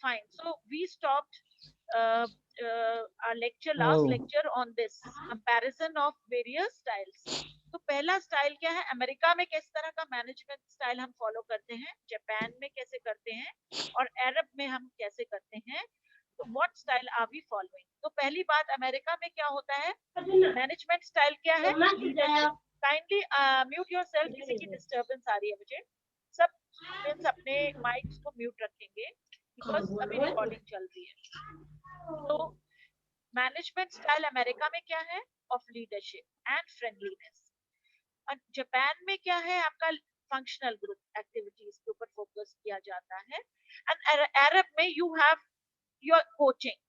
fine. So we stopped our lecture, last Oh, lecture on this comparison of various styles. तो पहला style क्या है, America में किस तरह का मैनेजमेंट स्टाइल हम फॉलो करते हैं, जापान में कैसे करते हैं, और अरब में हम कैसे करते हैं. तो what style are we following. तो पहली बात, अमेरिका में क्या होता है, मैनेजमेंट स्टाइल क्या है, leadership. Kindly mute your self, किसी की डिस्टर्बेंस आ रही है मुझे. सब स्टूडेंट्स अपने माइक्स को म्यूट रखेंगे बिकॉज अभी रिकॉर्डिंग चल रही है. तो मैनेजमेंट स्टाइल अमेरिका में क्या है, of leadership and friendliness. Japan में क्या है, आपका फंक्शनल ग्रुप एक्टिविटीज के ऊपर फोकस किया जाता है. एंड अरब में you have your coaching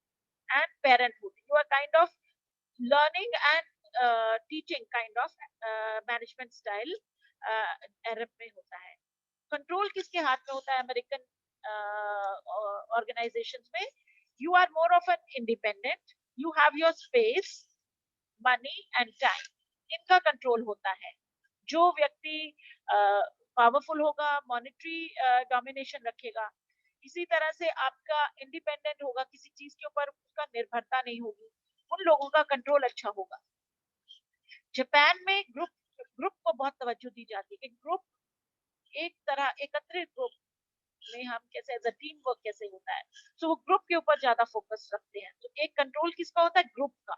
and parenthood, you are kind of learning and teaching kind of management style Arab में होता है. कंट्रोल किसके हाथ में होता है अमेरिकन ऑर्गेनाइजेशंस में, you are more of an independent, you have your space, money and time, इनका कंट्रोल होता है. जो व्यक्ति पावरफुल होगा, मॉनेटरी डोमिनेशन रखेगा. इसी तरह से आपका इंडिपेंडेंट होगा, किसी चीज के ऊपर उसका निर्भरता नहीं होगी, उन लोगों का कंट्रोल अच्छा होगा. जापान में ग्रुप ग्रुप को बहुत तवज्जो दी जाती है कि ग्रुप एक तरह एकत्रित ग्रुप में हम कैसे एज अ टीम वर्क कैसे होता है. तो वो ग्रुप के ऊपर ज्यादा फोकस रखते हैं. तो एक कंट्रोल किसका होता है, ग्रुप का.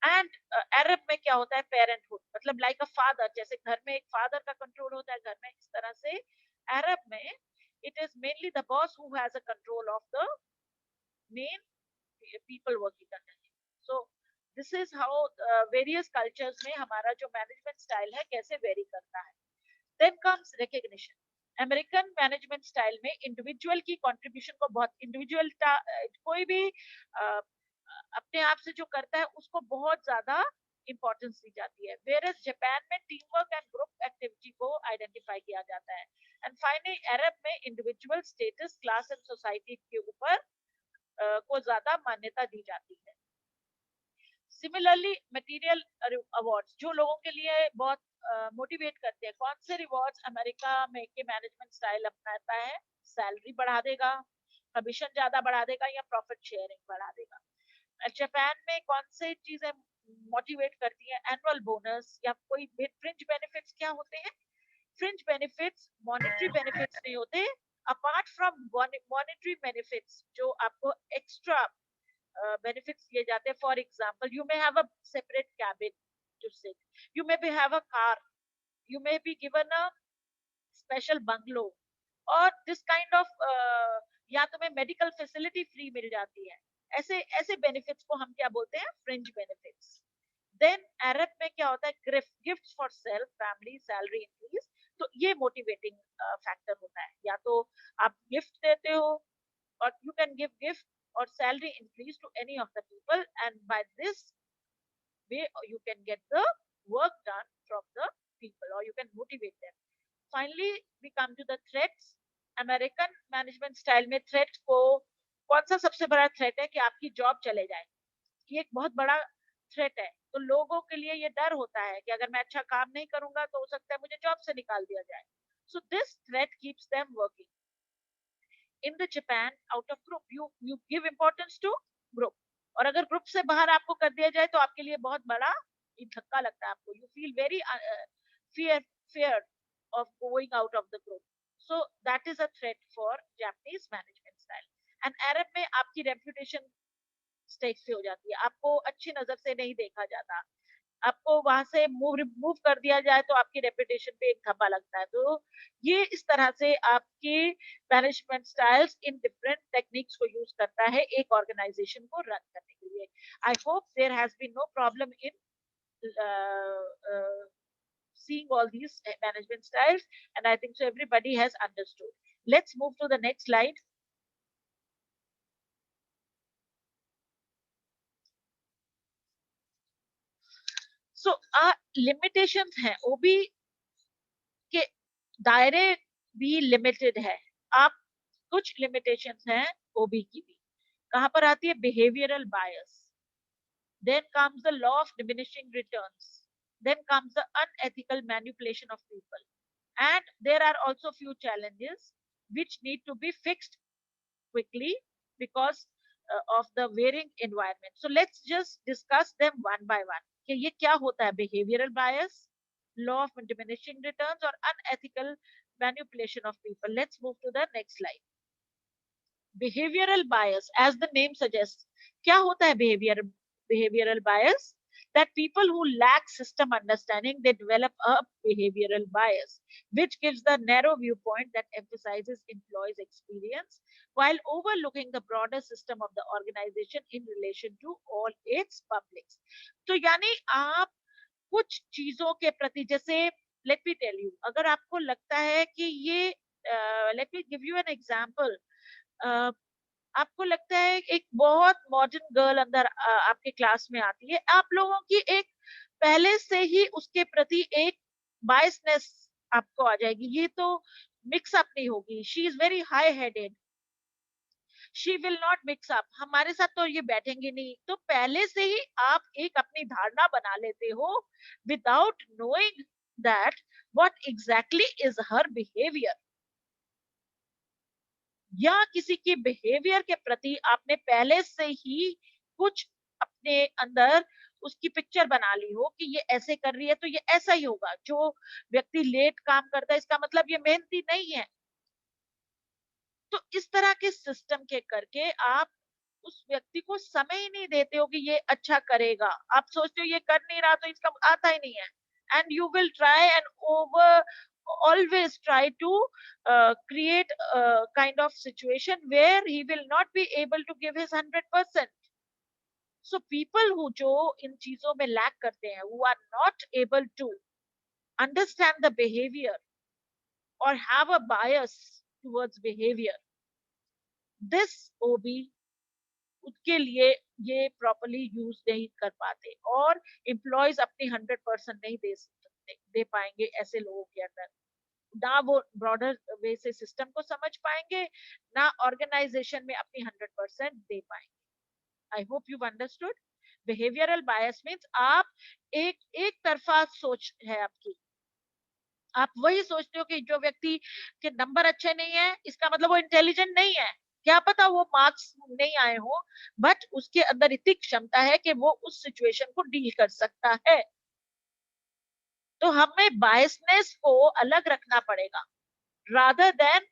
एंड अरब में क्या होता है, पेरेंटहुड, मतलब लाइक अ फादर, जैसे घर में एक फादर का कंट्रोल होता है घर में, इस तरह से अरब में it is mainly the boss who has a control of the main people working under him. So this is how various cultures में हमारा जो मैनेजमेंट स्टाइल है कैसे वेरी करता है. Then comes recognition. American management style में individual की contribution को बहुत, इंडिविजुअल कोई भी अपने आप से जो करता है उसको बहुत ज्यादा इंपॉर्टेंस दी जाती है. वेयर जापान में team work and group activity को आइडेंटिफाई किया जाता है. एंड फाइनली अरब में individual status, class and society के ऊपर को ज्यादा मान्यता दी जाती है. सिमिलरली मटेरियल अवार्ड्स जो लोगों के लिए बहुत मोटिवेट करते हैं. कौन से रिवॉर्ड्स अमेरिका में के मैनेजमेंट स्टाइल अपनाता है, सैलरी बढ़ा देगा, कमीशन ज्यादा बढ़ा देगा, या प्रॉफिट शेयरिंग बढ़ा देगा. जापान में कौन से चीजें मोटिवेट करती है, एनुअल बोनस या कोई फ्रिंज बेनिफिट्स. क्या होते हैं फ्रिंज बेनिफिट्स, मॉनेटरी बेनिफिट्स नहीं होते. अपार्ट फ्रॉम मॉनेटरी बेनिफिट्स जो आपको एक्स्ट्रा benefits दिए जाते हैं. For example, you may have a separate cabin to sit, you may be have a car, you may be given a special bungalow, और this kind of या तुम्हें medical facility free मिल जाती है. ऐसे ऐसे बेनिफिट्स को हम क्या बोलते हैं, फ्रिंज बेनिफिट्स. देन अरब में क्या होता है, gift for self, family, salary increase. तो ये मोटिवेटिंग फैक्टर होता है. या तो आप गिफ्ट देते हो, or you can give gift or salary increase to any of the people, and by this way you can get the work done from the people, or you can motivate them. Finally we come to the threats. American management style में threat को, कौन सा सबसे बड़ा threat है कि आपकी job चले जाए, ये एक बहुत बड़ा थ्रेट है. तो लोगों के लिए ये डर होता है कि अगर मैं अच्छा काम नहीं करूंगा तो हो सकता है मुझे जॉब से निकाल दिया जाए. So this threat keeps them working. In the Japan out of group, you give importance to group. और अगर ग्रुप से बाहर आपको कर दिया जाए तो आपके लिए बहुत बड़ा धक्का लगता है आपको. You feel very fear fear of going out of the group. So that is a threat for Japanese management style. And Arab में आपकी reputation स्टेज से हो जाती है, आपको अच्छी नजर से नहीं देखा जाता. आपको वहां से मूव कर दिया जाए तो आपकी रेपुटेशन पे एक धब्बा लगता है. तो ये इस तरह से आपकी management styles in different techniques को यूज करता है एक ऑर्गेनाइजेशन को रन करने के लिए. I hope there has been no problem in seeing all these management styles, and I think so everybody has understood. Let's move to the next slide. So limitations हैं, ओबी के दायरे भी लिमिटेड है. आप कुछ लिमिटेशंस हैं ओबी की भी. कहां पर आती है, behavioural bias. Then comes the law of diminishing returns. Then comes the unethical manipulation of people. And there are also few challenges which need to be fixed quickly because of the varying environment. So let's just discuss them one by one. कि ये क्या होता है? Behavioral bias, law of diminishing returns, और unethical manipulation of people. Let's move to the next slide. Behavioral bias, as the name suggests, क्या होता है behavioral bias? That people who lack system understanding, they develop a behavioral bias, which gives the narrow viewpoint that emphasizes employees' experience while overlooking the broader system of the organization in relation to all its publics. तो यानी आप कुछ चीजों के प्रति, जैसे let me tell you, अगर आपको लगता है कि ये let me give you an example. आपको लगता है एक बहुत मॉडर्न गर्ल अंदर आपके क्लास में आती है, आप लोगों की एक पहले से ही उसके प्रति एक बायसनेस आपको आ जाएगी, ये तो मिक्स अप नहीं होगी, she is very high headed, she will not mix up, हमारे साथ तो ये बैठेंगे नहीं, तो पहले से ही आप एक अपनी धारणा बना लेते हो without knowing that what exactly is her behaviour, या किसी के बिहेवियर के प्रति आपने पहले से ही कुछ अपने अंदर उसकी पिक्चर बना ली हो कि ये ऐसे कर रही है तो ये ऐसा ही होगा, जो व्यक्ति लेट काम करता है इसका मतलब ये मेहनती नहीं है। तो इस तरह के सिस्टम के करके आप उस व्यक्ति को समय ही नहीं देते हो कि ये अच्छा करेगा, आप सोचते हो ये कर नहीं रहा तो इसका आता ही नहीं है, and you will try and over always try to create a kind of situation where he will not be able to give his 100%. So people who जो इन चीजों में lack करते हैं, who are not able to understand the behavior or have a bias towards behavior, this OB उसके लिए ये properly use नहीं कर पाते, और एम्प्लॉयज अपनी 100% नहीं दे सकते, दे पाएंगे ऐसे लोगों के अंदर, ना वो ब्रॉडर वे से सिस्टम को समझ पाएंगे, ना ऑर्गेनाइजेशन में अपनी 100% दे पाएंगे। I hope you understood. Behavioural bias means आप एक तरफा सोच है आपकी, आप वही सोचते हो कि जो व्यक्ति के नंबर अच्छे नहीं है इसका मतलब वो इंटेलिजेंट नहीं है, क्या पता वो मार्क्स नहीं आए हो, बट उसके अंदर इतनी क्षमता है कि वो उस सिचुएशन को डील कर सकता है। तो हमें बायसनेस को अलग रखना पड़ेगा, rather than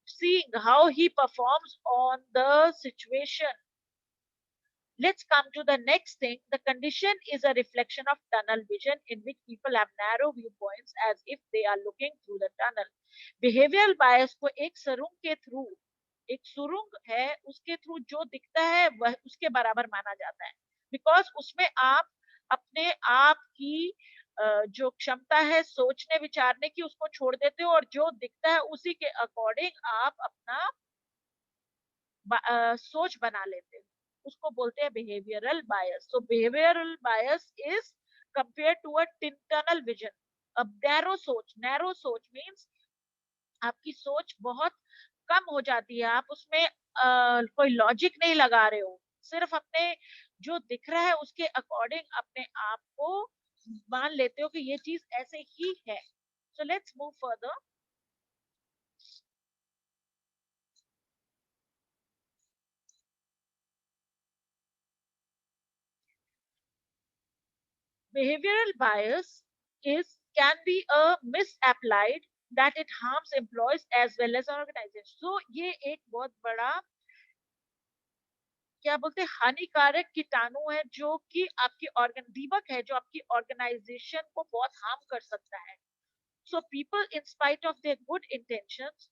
seeing how he performs on the situation. Let's come to the next thing. The condition is a reflection of tunnel vision in which people have narrow viewpoints as if they are looking through the tunnel. Behavioral bias को एक सुरुंग के through, एक सुरुंग है उसके through जो दिखता है वह उसके बराबर माना जाता है, बिकॉज उसमें आप अपने आप की जो क्षमता है सोचने विचारने की उसको छोड़ देते हो, और जो दिखता है उसी के अकॉर्डिंग आप अपना सोच बना लेते हो, उसको बोलते हैं behavioural bias. So behavioural bias is compare to a internal vision. अब नैरो सोच मींस आपकी सोच बहुत कम हो जाती है, आप उसमें कोई लॉजिक नहीं लगा रहे हो, सिर्फ अपने जो दिख रहा है उसके अकॉर्डिंग अपने आप को मान लेते हो कि ये चीज ऐसे ही है। So let's move further. Behavioral bias is can be a misapplied that it harms employees as well as organizations. So ये एक बहुत बड़ा क्या बोलते हैं हानिकारक कीटाणु है जो कि आपकी ऑर्गन दीमक है जो आपकी ऑर्गेनाइजेशन को बहुत हार्म कर सकता है। So people in spite of their good intentions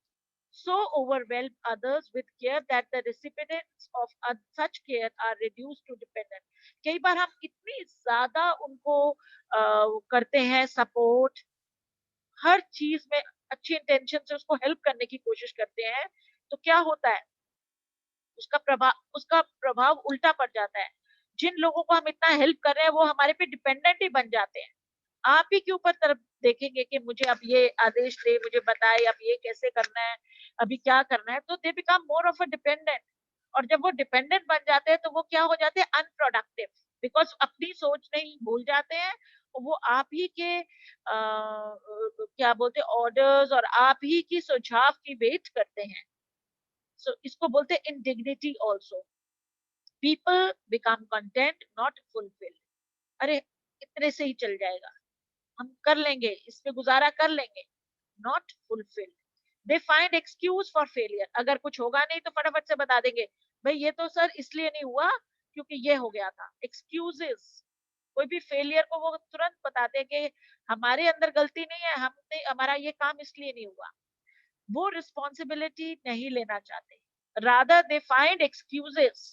so overwhelm others with care that the recipients of such care are reduced to dependent. कई बार हम इतनी ज्यादा उनको करते हैं सपोर्ट, हर चीज में अच्छी इंटेंशन से उसको हेल्प करने की कोशिश करते हैं, तो क्या होता है उसका प्रभाव उल्टा पड़ जाता है। जिन लोगों को हम इतना हेल्प कर रहे हैं वो हमारे पे डिपेंडेंट ही बन जाते हैं। आप ही के ऊपर तरफ देखेंगे कि मुझे अब ये आदेश दे, मुझे बताए अब ये कैसे करना है, अभी क्या करना है, तो they become more of a dependent. और जब वो डिपेंडेंट बन जाते हैं तो वो क्या हो जाते हैं अनप्रोडक्टिव, बिकॉज अपनी सोच नहीं भूल जाते हैं, वो आप ही के क्या बोलते हैं ऑर्डर्स और आप ही की सुझाव की वेट करते हैं। So इसको बोलते हैं indignity also. People become content, not fulfilled. अरे इतने से ही चल जाएगा, हम कर लेंगे, इस पे गुजारा कर लेंगे. Not fulfilled. They find excuse for failure. अगर कुछ होगा नहीं तो फटाफट से बता देंगे, भाई ये तो सर इसलिए नहीं हुआ क्योंकि ये हो गया था. Excuses. कोई भी फेलियर को वो तुरंत बताते हैं कि हमारे अंदर गलती नहीं है, हमने हमारा ये काम इसलिए नहीं हुआ. वो रिस्पॉन्सिबिलिटी नहीं लेना चाहते. Rather they find excuses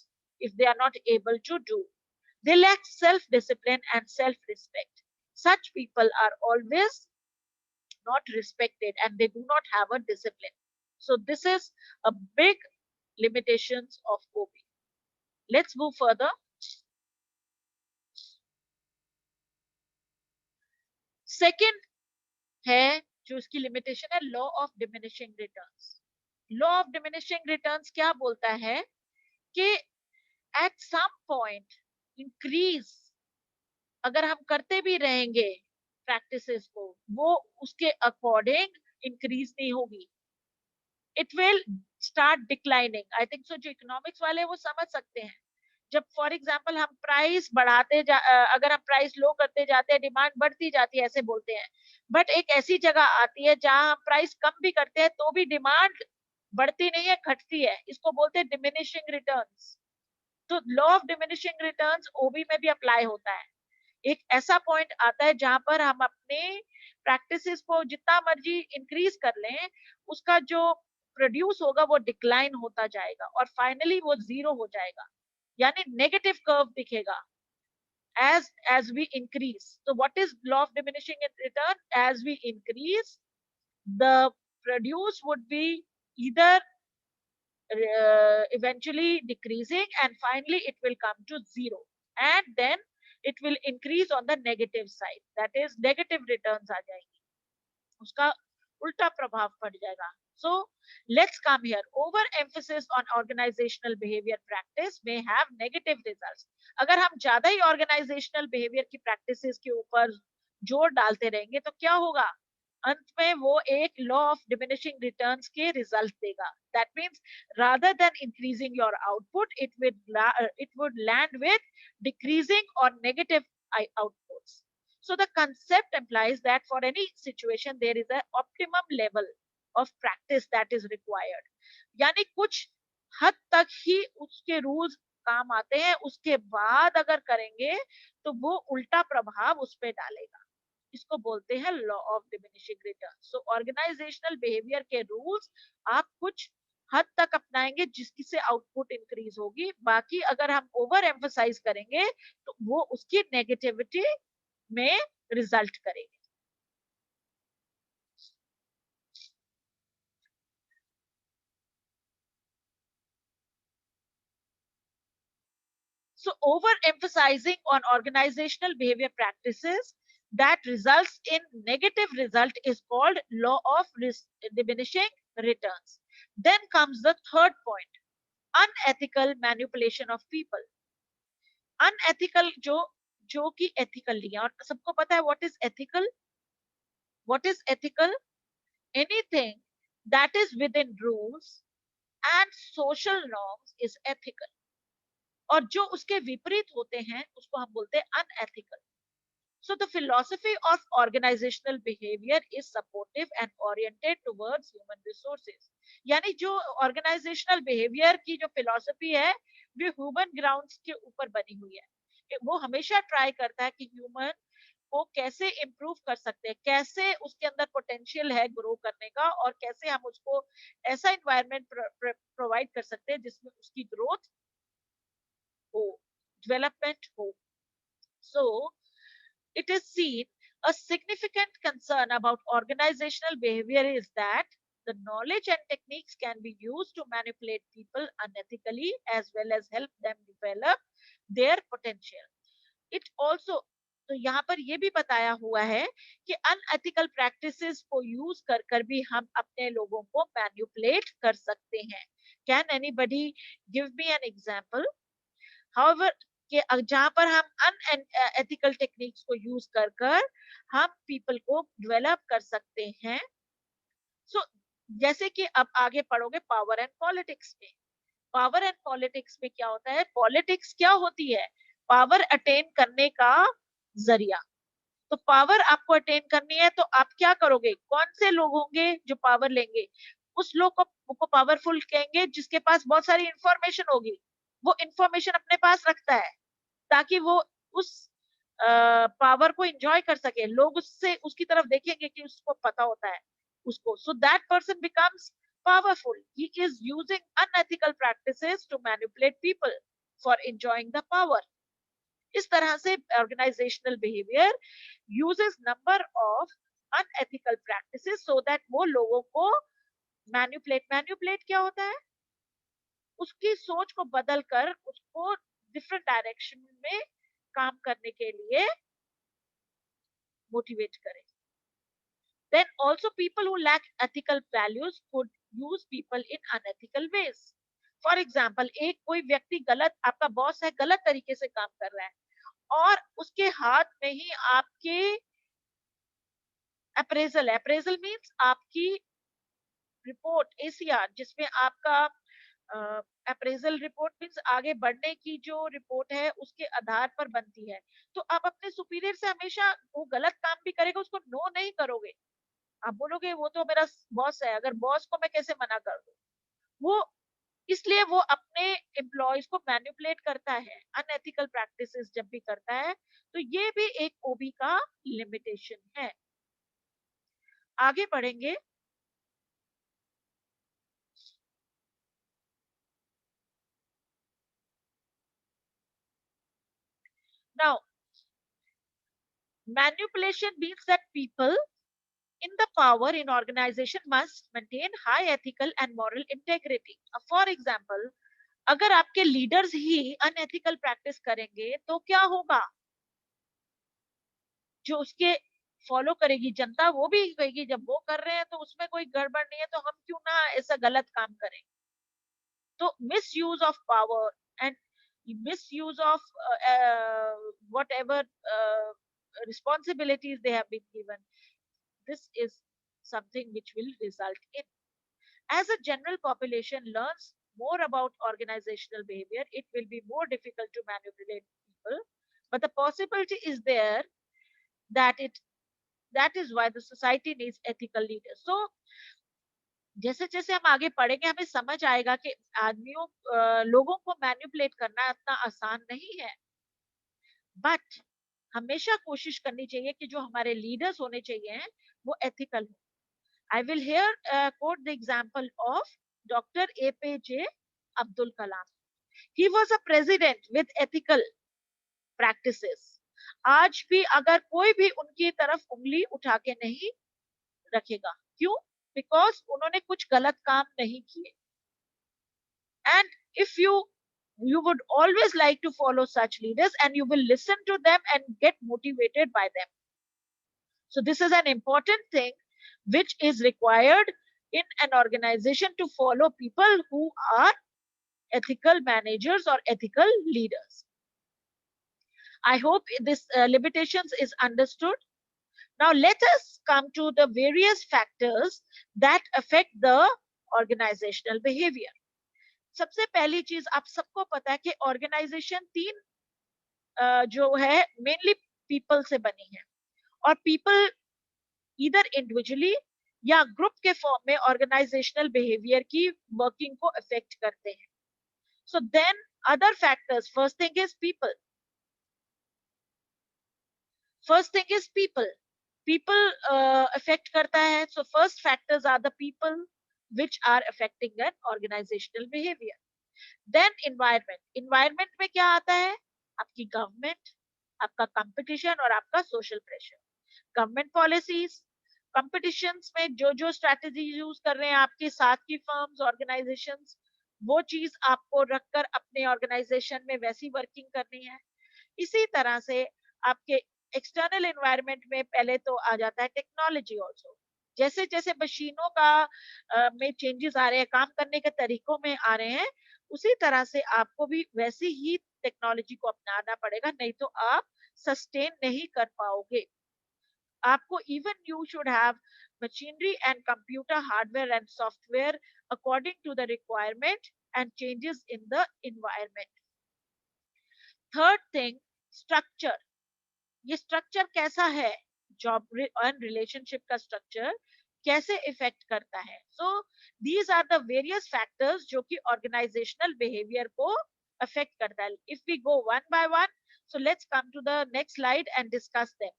if they are not able to do. They lack self discipline and self respect. Such people are always not respected and they do not have a discipline. So this is a big limitations of OB. Let's move further. Second है जो इसकी limitation है, law of diminishing returns. Law of diminishing returns क्या बोलता है कि at some point increase अगर हम करते भी रहेंगे प्रैक्टिसेस को, वो उसके अकॉर्डिंग इंक्रीज नहीं होगी. It will start declining. I think so जो इकोनॉमिक्स वाले वो समझ सकते हैं. जब फॉर एग्जांपल हम प्राइस अगर हम प्राइस लो करते जाते हैं, डिमांड बढ़ती जाती है ऐसे बोलते हैं. बट एक ऐसी जगह आती है जहां हम प्राइस कम भी करते हैं तो भी डिमांड बढ़ती नहीं है, घटती है. इसको बोलते हैं डिमिनिशिंग रिटर्न्स. तो लॉ ऑफ डिमिनिशिंग रिटर्न्स ओबी में भी अप्लाई होता है. एक ऐसा पॉइंट आता है जहां पर हम अपने प्रैक्टिसेस को जितना मर्जी इंक्रीज कर लें, उसका जो प्रोड्यूस होगा वो डिक्लाइन होता जाएगा और फाइनली वो जीरो हो जाएगा, यानी नेगेटिव कर्व दिखेगा as we increase. So what is law of diminishing return? As we increase, the produce would be either eventually decreasing and finally it will come to zero, and then it will increase on the negative side, that is negative returns aa jayenge, uska ulta prabhav pad jayega. So let's come here. Over emphasis on organizational behavior practice may have negative results. अगर हम ज्यादा ही organizational behavior की practices के ऊपर जोर डालते रहेंगे तो क्या होगा, अंत में वो एक लॉ ऑफ डिमिनिशिंग रिटर्न्स के रिजल्ट देगा. That means rather than increasing your output, it would land with decreasing or negative outputs. So the concept implies that for any situation there is an optimum level of practice that is required. यानी कुछ हद तक ही उसके rules काम आते हैं, उसके बाद अगर करेंगे तो वो उल्टा प्रभाव उस पे डालेगा. इसको बोलते हैं law of diminishing return. So organisational behaviour के रूल्स आप कुछ हद तक अपनाएंगे जिसकी से आउटपुट इंक्रीज होगी, बाकी अगर हम ओवर एम्फसाइज करेंगे तो वो उसकी नेगेटिविटी में रिजल्ट करेंगे. So overemphasizing on organizational behavior practices that results in negative result is called law of diminishing returns. Then comes the third point, unethical manipulation of people. Unethical जो कि ethical नहीं है, और सबको पता है what is ethical. What is ethical? Anything that is within rules and social norms is ethical. और जो उसके विपरीत होते हैं उसको हम बोलते हैं unethical. So the philosophy of organizational behavior is supportive and oriented towards human resources. यानी जो organizational behavior की जो philosophy है वो human grounds के ऊपर बनी हुई है. वो हमेशा try करता है कि human को कैसे improve कर सकते हैं, कैसे उसके अंदर potential है grow करने का, और कैसे हम उसको ऐसा environment provide कर सकते हैं जिसमें उसकी growth हो, development हो. So it is seen a significant concern about organizational behavior is that the knowledge and techniques can be used to manipulate people unethically as well as help them develop their potential. It also, तो यहाँ पर ये भी बताया हुआ है कि unethical practices को यूज कर कर भी हम अपने लोगों को मैनिपुलेट कर सकते हैं. Can anybody give me an example? However, कि जहां पर हम अनएथिकल टेक्निक्स को यूज कर कर हम पीपल को डेवलप कर सकते हैं. सो जैसे कि अब आगे पढ़ोगे पावर एंड पॉलिटिक्स में। पावर एंड पॉलिटिक्स में क्या होता है, पॉलिटिक्स क्या होती है, पावर अटेन करने का जरिया। तो पावर आपको अटेन करनी है तो आप क्या करोगे, कौन से लोग होंगे जो पावर लेंगे, उस लोग को पावरफुल कहेंगे जिसके पास बहुत सारी इंफॉर्मेशन होगी, वो इंफॉर्मेशन अपने पास रखता है ताकि वो उस पावर को एंजॉय कर सके, लोग उससे उसकी तरफ देखेंगे कि उसको पता होता है उसको, so that person becomes powerful. He is using unethical practices to manipulate people for enjoying the power. इस तरह से organisational behaviour uses number of unethical practices so that वो लोगों को मैन्युपुलेट क्या होता है, उसकी सोच को बदल कर उसको डिफरेंट डायरेक्शन में काम करने के लिए मोटिवेट करें। Then also people who lack ethical values could use people in unethical ways. For example एक कोई व्यक्ति गलत, आपका बॉस है, गलत तरीके से काम कर रहा है और उसके हाथ में ही आपके अप्रेजल, अप्रेजल मीन्स आपकी रिपोर्ट एसीआर, जिसमें आपका अप्रेजल रिपोर्ट मीन्स आगे बढ़ने की जो रिपोर्ट है उसके आधार पर बनती है। तो आप अपने सुपीरियर से हमेशा वो गलत काम भी करेगा उसको नो नहीं करोगे, आप बोलोगे वो तो मेरा बॉस है, अगर बॉस को मैं कैसे मना कर दूं। वो इसलिए वो अपने एम्प्लॉयज को मैनिपुलेट करता है, अनएथिकल प्रैक्टिसेस जब भी करता है, तो ये भी एक ओबी का लिमिटेशन है। आगे बढ़ेंगे। Now manipulation means that people in the power in organization must maintain high ethical and moral integrity. For example, अगर आपके लीडर्स ही अनएथिकल प्रैक्टिस करेंगे तो क्या होगा, जो उसके फॉलो करेगी जनता वो भी कहेगी जब वो कर रहे हैं तो उसमें कोई गड़बड़ नहीं है, तो हम क्यों ना ऐसा गलत काम करें। तो miss use of power and misuse of whatever responsibilities they have been given, this is something which will result in, as a general population learns more about organizational behavior, it will be more difficult to manipulate people, but the possibility is there that that is why the society needs ethical leaders. So जैसे जैसे हम आगे पढ़ेंगे हमें समझ आएगा कि आदमियों लोगों को मैनिपुलेट करना इतना आसान नहीं है, बट हमेशा कोशिश करनी चाहिए कि जो हमारे लीडर्स होने चाहिए वो एथिकल हो। I will here quote the example of Dr. APJ Abdul Kalam. He was a president with ethical practices. आज भी अगर कोई भी उनकी तरफ उंगली उठा के नहीं रखेगा, क्यों? बिकॉज उन्होंने कुछ गलत काम नहीं किए। And if you would always like to follow such leaders and you will listen to them and get motivated by them. So this is an important thing which is required in an organization to follow people who are ethical managers or ethical leaders. I hope this limitations is understood. Now let us come to the various factors that affect the organizational behavior. सबसे पहली चीज आप सबको पता है कि organisation तीन जो है मेनली पीपल से बनी है, और पीपल इधर इंडिविजुअली या ग्रुप के फॉर्म में ऑर्गेनाइजेशनल बिहेवियर की वर्किंग को अफेक्ट करते हैं। So then other factors, first thing is people, first thing is people, people affect करता है। So first factors are the people which are affecting an organisational behaviour. Then environment, environment में क्या आता है, आपकी गवर्नमेंट, आपका कंपटीशन और आपका social pressure. Government policies, competitions में जो जो स्ट्रैटेजी यूज कर रहे हैं आपके साथ की फर्म्स ऑर्गेनाइजेशंस, वो चीज आपको रखकर अपने ऑर्गेनाइजेशन में वैसी वर्किंग करनी है। इसी तरह से आपके एक्सटर्नल एनवायरनमेंट में पहले तो आ जाता है टेक्नोलॉजी ऑल्सो। जैसे जैसे मशीनों का में चेंजेस आ रहे हैं, काम करने के तरीकों में आ रहे हैं, उसी तरह से आपको भी वैसी ही टेक्नोलॉजी को अपनाना पड़ेगा, नहीं तो आप सस्टेन नहीं कर पाओगे। आपको even you should have machinery and computer hardware and software according to the requirement and changes in the environment. Third thing, structure. ये स्ट्रक्चर कैसा है, जॉब एंड रिलेशनशिप का स्ट्रक्चर कैसे इफेक्ट करता है. So these are the various factors जो कि organisational behaviour को अफेक्ट करता है. If we go one by one, so let's come to the next slide and discuss them.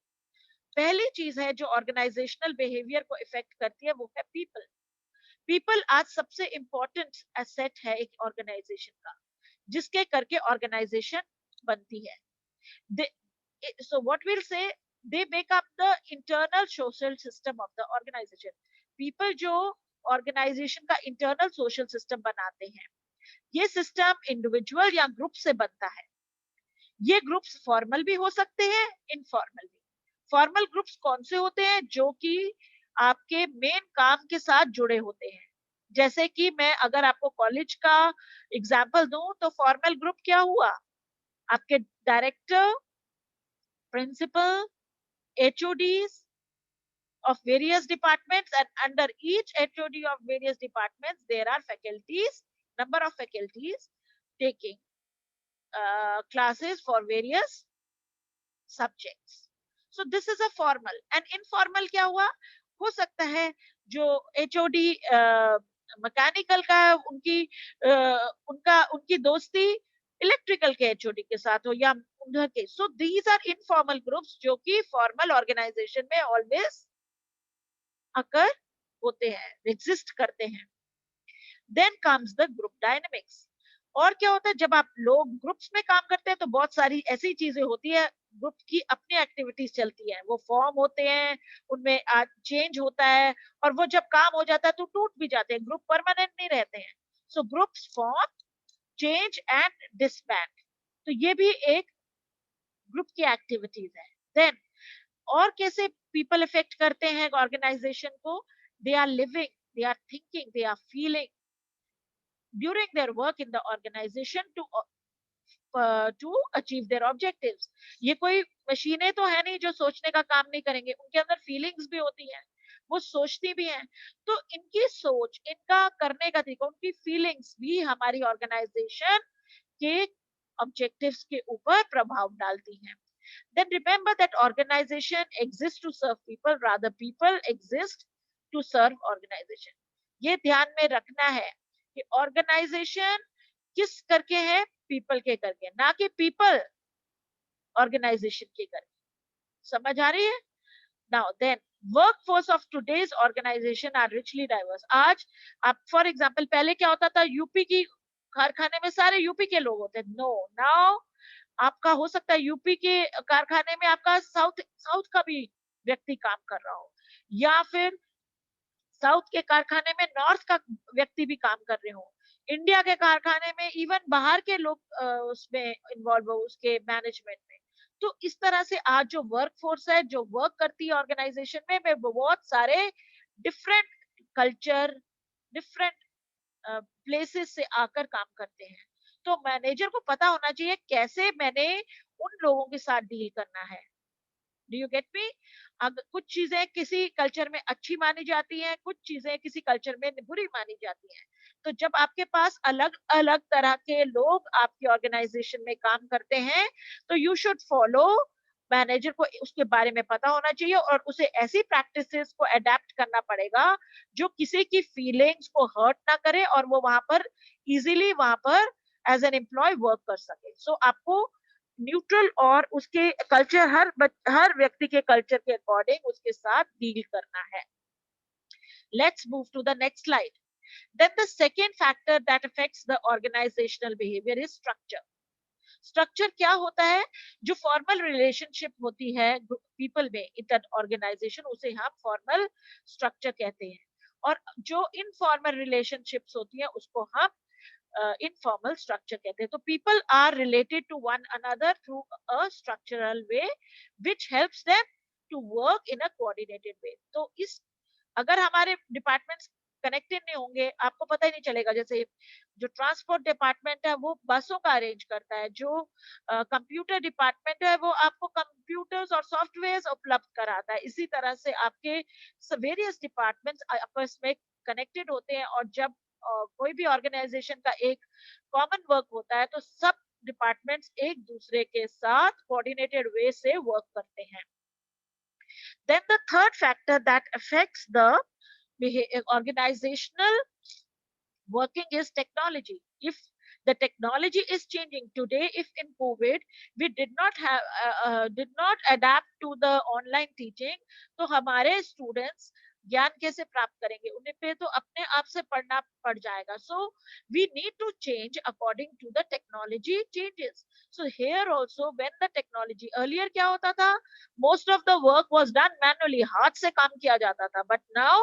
पहली चीज है जो ऑर्गेनाइजेशनल बिहेवियर को इफेक्ट करती है, वो है पीपल. पीपल आज सबसे इंपॉर्टेंट एसेट है एक ऑर्गेनाइजेशन का, जिसके करके ऑर्गेनाइजेशन बनती है. So what we'll say, they make up the internal social system of the organization. People जो organization का internal social system बनाते हैं, ये system individual या group से बनता है. ये groups formal भी हो सकते हैं, informal भी. Formal groups कौन से होते हैं? जो कि आपके मेन काम के साथ जुड़े होते हैं. जैसे कि मैं अगर आपको कॉलेज का एग्जाम्पल दूं, तो फॉर्मल ग्रुप क्या हुआ? आपके director, principal, HODs of various departments, and under each HOD of various departments there are faculties, number of faculties taking classes for various subjects. So this is a formal. And informal क्या हुआ? हो सकता है जो HOD mechanical का है, उनकी दोस्ती इलेक्ट्रिकल के HOD के साथ हो, या उधर के. So these are informal groups जो कि फॉर्मल ऑर्गेनाइजेशन में ऑलवेज अकर होते हैं, एग्जिस्ट करते हैं. Then comes the group dynamics. और क्या होता है, जब आप लोग ग्रुप्स में काम करते हैं तो बहुत सारी ऐसी चीजें होती है, ग्रुप की अपनी एक्टिविटीज चलती है, वो फॉर्म होते हैं, उनमें चेंज होता है, और वो जब काम हो जाता है तो टूट भी जाते हैं. ग्रुप परमानेंट नहीं रहते हैं. So groups form, change and disband. तो ये भी एक ग्रुप की एक्टिविटीज है. देन और कैसे पीपल इफेक्ट करते हैं ऑर्गेनाइजेशन को? They are living, they are thinking, they are feeling during their work in the organization to achieve their objectives. ये कोई मशीनें तो है नहीं जो सोचने का काम नहीं करेंगे, उनके अंदर फीलिंग्स भी होती हैं, वो सोचती भी हैं. तो इनकी सोच, इनका करने का तरीका, उनकी फीलिंग्स भी हमारी ऑर्गेनाइजेशन के ऑब्जेक्टिव्स के ऊपर प्रभाव डालती हैं. Then remember that organization exists to serve people, rather people exist to serve organization. ये ध्यान में रखना है कि ऑर्गेनाइजेशन किस करके है? पीपल के करके, ना कि पीपल ऑर्गेनाइजेशन के करके. समझ आ रही है? Now then workforce of today's organisation are richly diverse. आज आप फॉर एग्जांपल, पहले क्या होता था, यूपी की कारखाने में सारे यूपी के लोग होते. नो, नाउ आपका हो सकता है यूपी के कारखाने में आपका साउथ का भी व्यक्ति काम कर रहा हो, या फिर साउथ के कारखाने में नॉर्थ का व्यक्ति भी काम कर रहे हो, इंडिया के कारखाने में इवन बाहर के लोग उसमें इन्वॉल्व हो, उसके मैनेजमेंट में. तो इस तरह से आज जो वर्क फोर्स है, जो वर्क करती है ऑर्गेनाइजेशन में बहुत सारे डिफरेंट कल्चर, डिफरेंट प्लेसेस से आकर काम करते हैं. तो मैनेजर को पता होना चाहिए कैसे मैंने उन लोगों के साथ डील करना है. Do you get me? अगर कुछ चीजें किसी कल्चर में अच्छी मानी जाती हैं, कुछ चीजें किसी कल्चर में बुरी मानी जाती हैं. तो जब आपके पास अलग अलग तरह के लोग आपकी ऑर्गेनाइजेशन में काम करते हैं, तो यू शुड फॉलो. मैनेजर को उसके बारे में पता होना चाहिए और उसे ऐसी प्रैक्टिसेस को अडेप्ट करना पड़ेगा जो किसी की फीलिंग्स को हर्ट ना करे, और वो वहां पर इजीली वहां पर एज एन एम्प्लॉय वर्क कर सके. सो आपको न्यूट्रल और उसके कल्चर, हर व्यक्ति के कल्चर के अकॉर्डिंग उसके साथ डील करना है. Let's move to the next slide. Then the second factor that affects the organizational behavior is structure. Structure क्या होता है? जो फॉर्मल रिलेशनशिप होती है पीपल में इन ऑर्गेनाइजेशन, उसे हम फॉर्मल स्ट्रक्चर कहते हैं. और जो इनफॉर्मल रिलेशनशिप्स होती है उसको हम informal structure कहते हैं. तो people are related to one another through a structural way which helps them to work in a coordinated way. तो इस अगर हमारे डिपार्टमेंट्स कनेक्टेड नहीं होंगे, आपको पता ही नहीं चलेगा। जैसे जो ट्रांसपोर्ट डिपार्टमेंट है वो बसों का अरेंज करता है, जो कंप्यूटर डिपार्टमेंट है वो आपको कंप्यूटर्स और सॉफ्टवेयर उपलब्ध कराता है। इसी तरह से आपके वेरियस डिपार्टमेंट्स आपस में कनेक्टेड होते हैं, और जब कोई भी ऑर्गेनाइजेशन का एक कॉमन वर्क होता है तो सब डिपार्टमेंट्स एक दूसरे के साथ कोऑर्डिनेटेड वे से वर्क करते हैं। Then the third factor that affects the organizational working is technology. If the technology is changing today, if in COVID we did not adapt to the online teaching, तो हमारे students ज्ञान कैसे प्राप्त करेंगे? उन्हें पे तो अपने आप से पढ़ना पड़ जाएगा. So we need to change according to the technology changes. So here also, when the technology, earlier क्या होता था? Most of the work was done manually, हाथ से काम किया जाता था. But now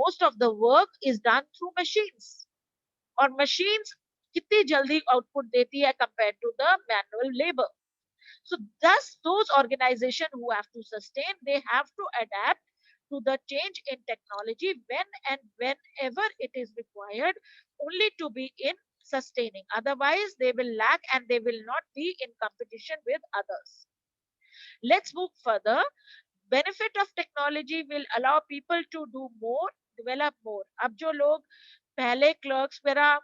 most of the work is done through machines. और machines कितनी जल्दी output देती है compared to the manual labor. So thus those organizations who have to sustain, they have to adapt to the change in technology when and whenever it is required, only to be in sustaining. Otherwise they will lag and they will not be in competition with others. Let's move further. Benefit of technology will allow people to do more, develop more. अब जो लोग पहले clerks वगैरह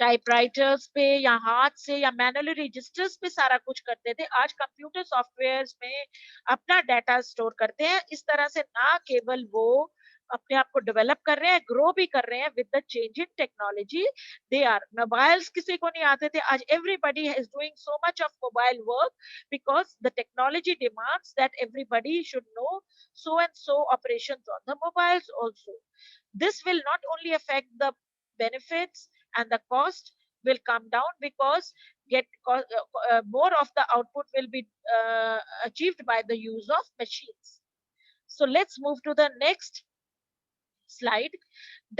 typewriters पे या हाथ से या मैनुअली रजिस्टर्स पे सारा कुछ करते थे, आज कंप्यूटर सॉफ्टवेयर्स में अपना डाटा स्टोर करते हैं. इस तरह से ना केवल वो अपने आप को डेवलप कर रहे हैं, ग्रो भी कर रहे हैं with the change in technology. They are mobiles किसी को नहीं आते थे, आज everybody is doing so much of mobile work because the technology demands that everybody should know so and so operations on the mobiles also. This will not only affect the benefits, and the cost will come down because more of the output will be achieved by the use of machines. So let's move to the next slide.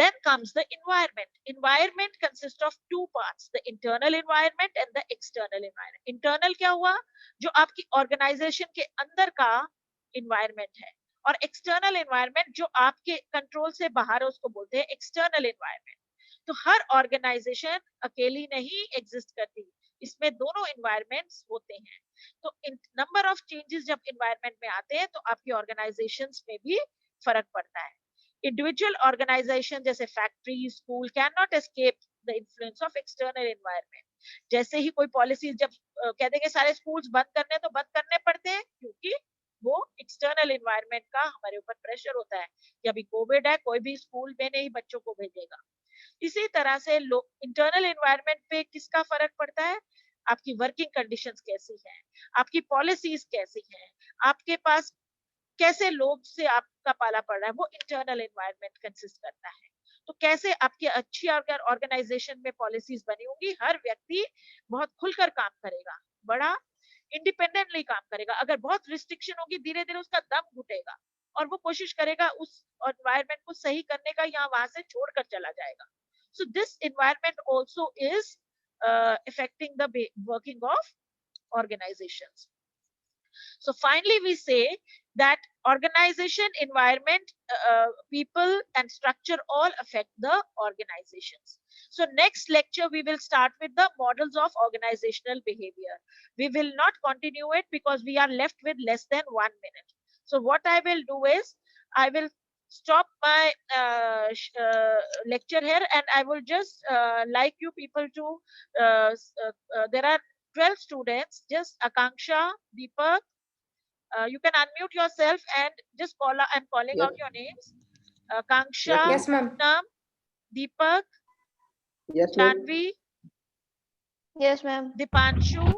Then comes the environment. Environment consists of two parts, the internal environment and the external environment. Internal क्या हुआ? जो आपकी organization के अंदर का environment है, और external environment जो आपके control से बाहर है उसको बोलते हैं external environment. तो हर ऑर्गेनाइजेशन अकेली नहीं एग्जिस्ट करती, इसमें दोनों एनवायरनमेंट्स होते हैं. तो नंबर ऑफ चेंजेस जब एनवायरनमेंट में आते हैं तो आपकी ऑर्गेनाइजेशंस में भी फर्क पड़ता है. इंडिविजुअल ऑर्गेनाइजेशन जैसे factory, school can not escape the influence of external environment. जैसे ही कोई पॉलिसी जब कह देंगे सारे स्कूल्स बंद करने, तो बंद करने पड़ते हैं क्योंकि वो एक्सटर्नल एनवायरनमेंट का हमारे ऊपर प्रेशर होता है कि अभी कोविड है, कोई भी स्कूल में नहीं बच्चों को भेजेगा. इसी तरह से इंटरनल एनवायरनमेंट पे किसका फर्क पड़ता है? आपकी वर्किंग कंडीशंस कैसी हैं, आपकी पॉलिसीज कैसी हैं, आपके पास कैसे लोग से आपका पाला पड़ रहा है, वो इंटरनल एनवायरनमेंट कंसिस्ट करता है. तो कैसे आपकी अच्छी अगर ऑर्गेनाइजेशन में पॉलिसीज बनी होंगी, हर व्यक्ति बहुत खुलकर काम करेगा, बड़ा इंडिपेंडेंटली काम करेगा. अगर बहुत रिस्ट्रिक्शन होगी, धीरे धीरे उसका दम घुटेगा और वो कोशिश करेगा उस एनवायरनमेंट को सही करने का, या वहां से छोड़कर चला जाएगा. So this environment also is affecting the working of organizations. So finally we say that organization, environment, people and structure all affect the organizations. So next lecture we will start with the models of organizational behavior. We will not continue it because we are left with less than 1 minute. So what I will do is I will stop my lecture here, and I will just like you people to there are 12 students, just Akanksha, Deepak, you can unmute yourself and just call. I'm calling Yes. out your names. Akanksha, Yes, ma'am. Poonam, Deepak, Yes, ma'am. Janvi, Yes, ma'am. Dipanshu,